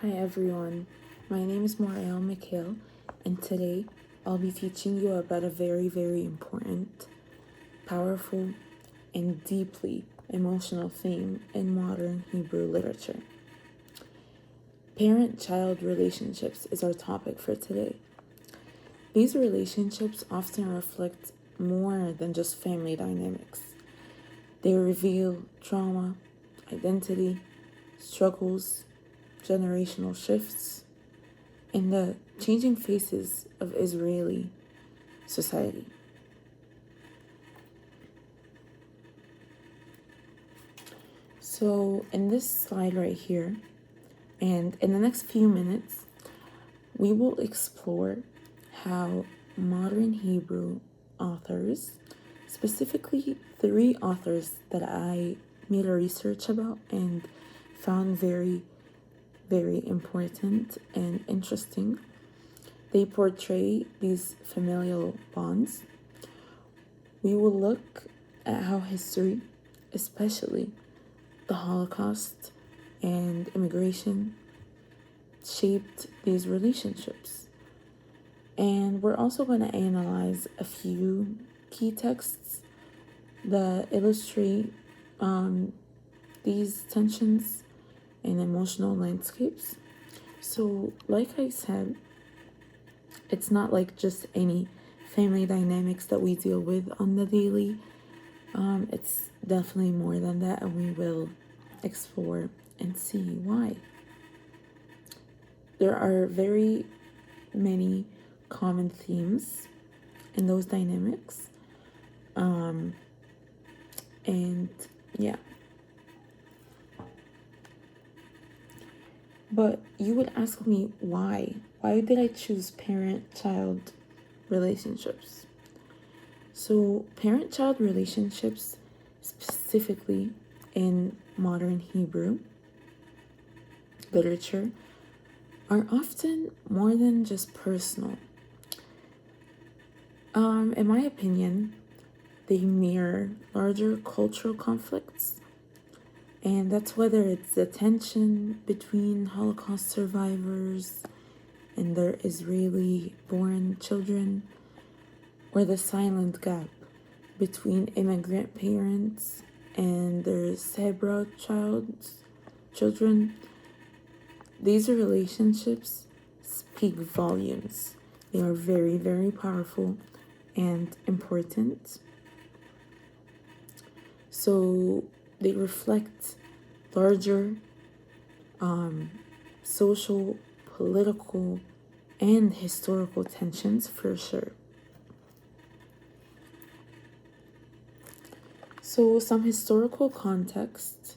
Hi everyone, my name is Moriel Mikhail, and today I'll be teaching you about a very important, powerful, and deeply emotional theme in modern Hebrew literature. Parent-child relationships is our topic for today. These relationships often reflect more than just family dynamics. They reveal trauma, identity, struggles, generational shifts, and the changing faces of Israeli society. So in this slide right here, and in the next few minutes, we will explore how modern Hebrew authors, specifically 3 authors that I made a research about and found very important and interesting. They portray these familial bonds. We will look at how history, especially the Holocaust and immigration, shaped these relationships. And we're also going to analyze a few key texts that illustrate these tensions and emotional landscapes. So, like I said, it's not like just any family dynamics that we deal with on the daily. It's definitely more than that, and we will explore and see why. There are very many common themes in those dynamics. And yeah. But you would ask me why? Why did I choose parent-child relationships? So, parent-child relationships, specifically in modern Hebrew literature, are often more than just personal. In my opinion, they mirror larger cultural conflicts, and that's whether it's the tension between Holocaust survivors and their Israeli-born children, or the silent gap between immigrant parents and their Hebrew children. These relationships speak volumes. They are very powerful and important. So they reflect larger social, political, and historical tensions for sure. So some historical context,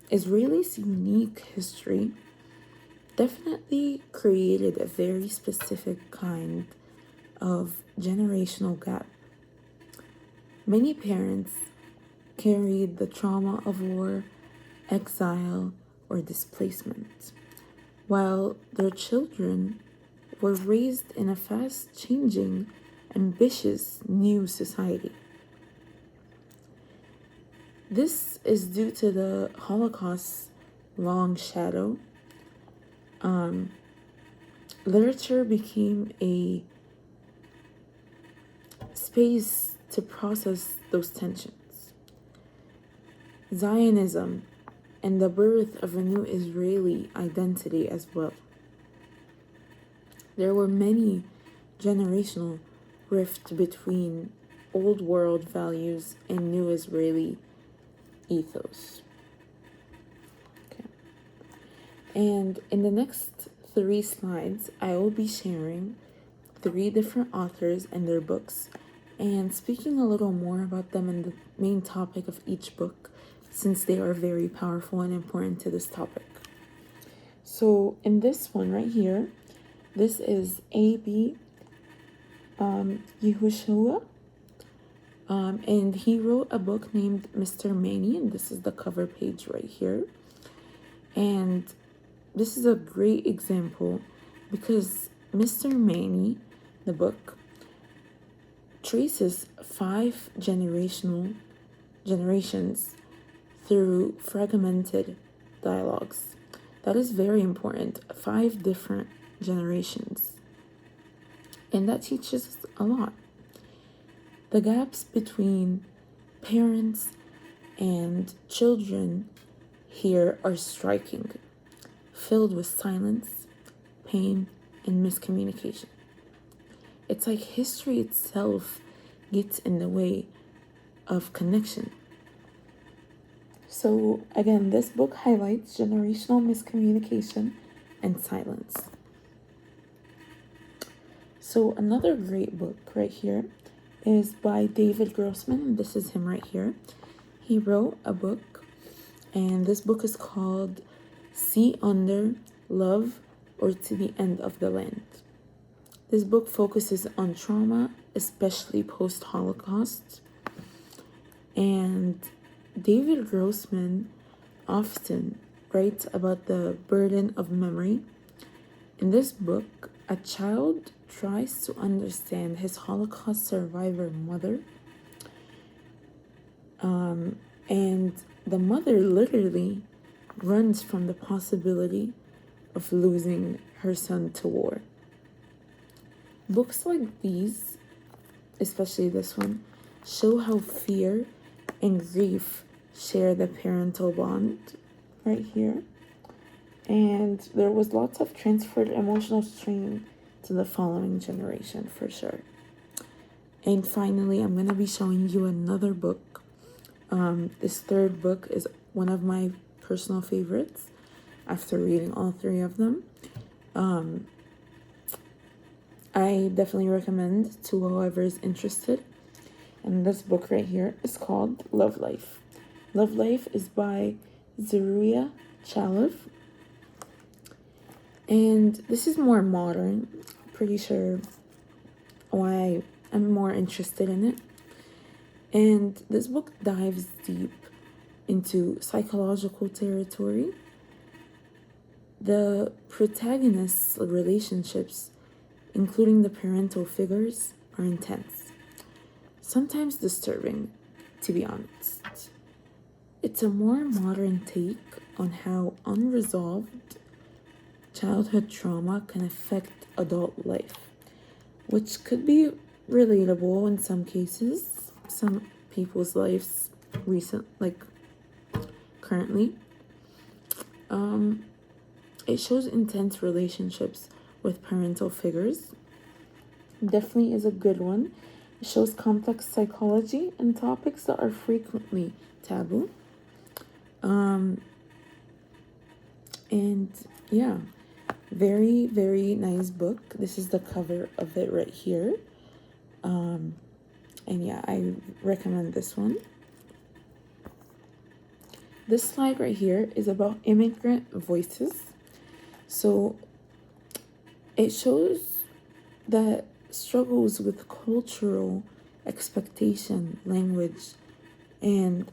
Israeli's unique history definitely created a very specific kind of generational gap. Many parents carried the trauma of war, exile, or displacement, while their children were raised in a fast-changing, ambitious new society. This is due to the Holocaust's long shadow. Literature became a space to process those tensions. Zionism and the birth of a new Israeli identity as well. There were many generational rifts between old world values and new Israeli ethos. Okay. And in the next 3 slides, I will be sharing 3 different authors and their books, and speaking a little more about them and the main topic of each book, since they are very powerful and important to this topic. So in this one right here, this is A.B. Yehoshua, and he wrote a book named Mr. Manny, and this is the cover page right here. And this is a great example because Mr. Manny, the book, traces 5 generations through fragmented dialogues. That is very important. 5 different generations. And that teaches us a lot. The gaps between parents and children here are striking, filled with silence, pain, and miscommunication. It's like history itself gets in the way of connection. So again, this book highlights generational miscommunication and silence. So another great book right here is by David Grossman, and this is him right here. He wrote a book, and this book is called Sea Under, Love, or To the End of the Land. This book focuses on trauma, especially post-Holocaust. And David Grossman often writes about the burden of memory. In this book, a child tries to understand his Holocaust survivor mother. And the mother literally runs from the possibility of losing her son to war. Books like these, especially this one, show how fear and grief share the parental bond right here. And there was lots of transferred emotional strain to the following generation for sure. And finally, I'm going to be showing you another book. This third book is one of my personal favorites after reading all 3 of them. I definitely recommend to whoever is interested. And this book right here is called Love Life. Love Life is by Zeruiah Chalev. And this is more modern. Pretty sure why I'm more interested in it. And this book dives deep into psychological territory. The protagonists' relationships, including the parental figures, are intense. Sometimes disturbing, to be honest. It's a more modern take on how unresolved childhood trauma can affect adult life, which could be relatable in some cases, some people's lives currently. It shows intense relationships with parental figures. Definitely is a good one. It shows complex psychology and topics that are frequently taboo. And yeah, very, very nice book. This is the cover of it right here. And yeah, I recommend this one. This slide right here is about immigrant voices. So it shows that struggles with cultural expectation, language, and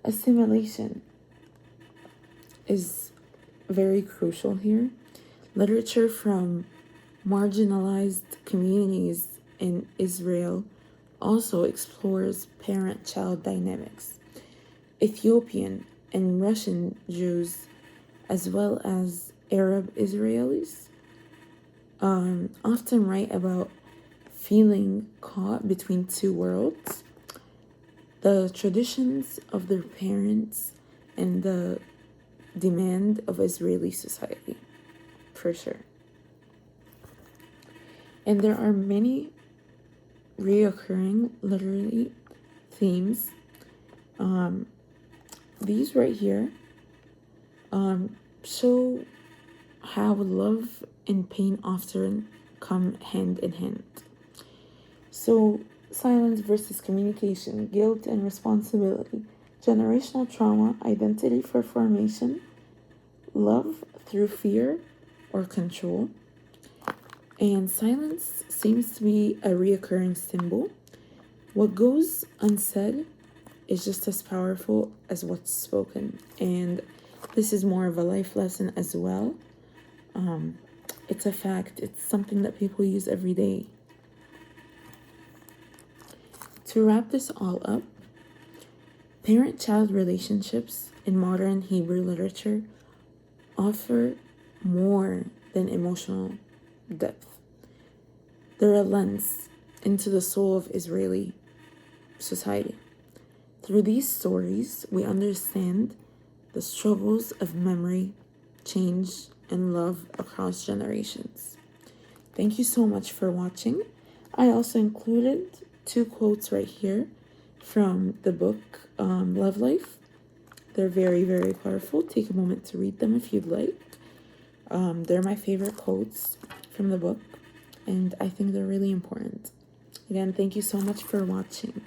assimilation is very crucial here. Literature from marginalized communities in Israel also explores parent-child dynamics. Ethiopian and Russian Jews, as well as Arab Israelis, often write about feeling caught between 2 worlds, the traditions of their parents and the demand of Israeli society, for sure. And there are many reoccurring literary themes. These right here show how love and pain often come hand in hand. So silence versus communication, guilt and responsibility, generational trauma, identity for formation, love through fear or control. And silence seems to be a reoccurring symbol. What goes unsaid is just as powerful as what's spoken. And this is more of a life lesson as well. It's a fact. It's something that people use every day. To wrap this all up, parent-child relationships in modern Hebrew literature offer more than emotional depth. They're a lens into the soul of Israeli society. Through these stories, we understand the struggles of memory, change, and love across generations. Thank you so much for watching. I also included 2 quotes right here from the book Love Life. They're very, very powerful. Take a moment to read them if you'd like. They're my favorite quotes from the book, and I think they're really important. Again, thank you so much for watching.